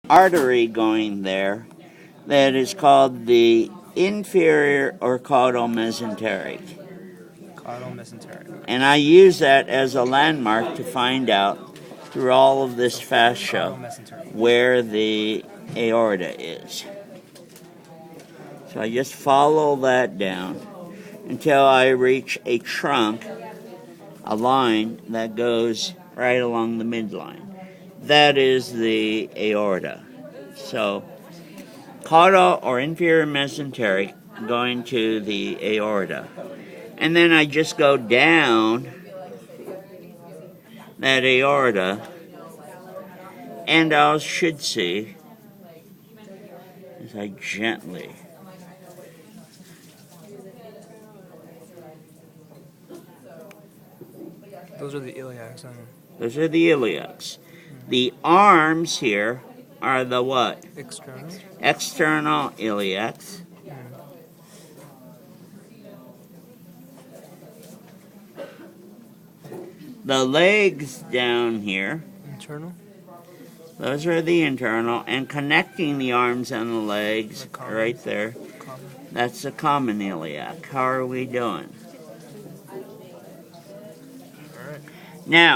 artery going there that is called the inferior or caudal mesenteric. Caudal mesenteric. And I use that as a landmark to find out through all of this fascia where the aorta is. So I just follow that down until I reach a trunk, a line that goes right along the midline. That is the aorta. So caudal or inferior mesenteric going to the aorta. And then I just go down that aorta, and I should see, as I gently Those are the iliacs. Those are the iliacs. The arms here are the what? External. External iliacs. The legs down here, Internal. those are the internal, and connecting the arms and the legs right there, that's the common iliac. How are we doing? All right. Now,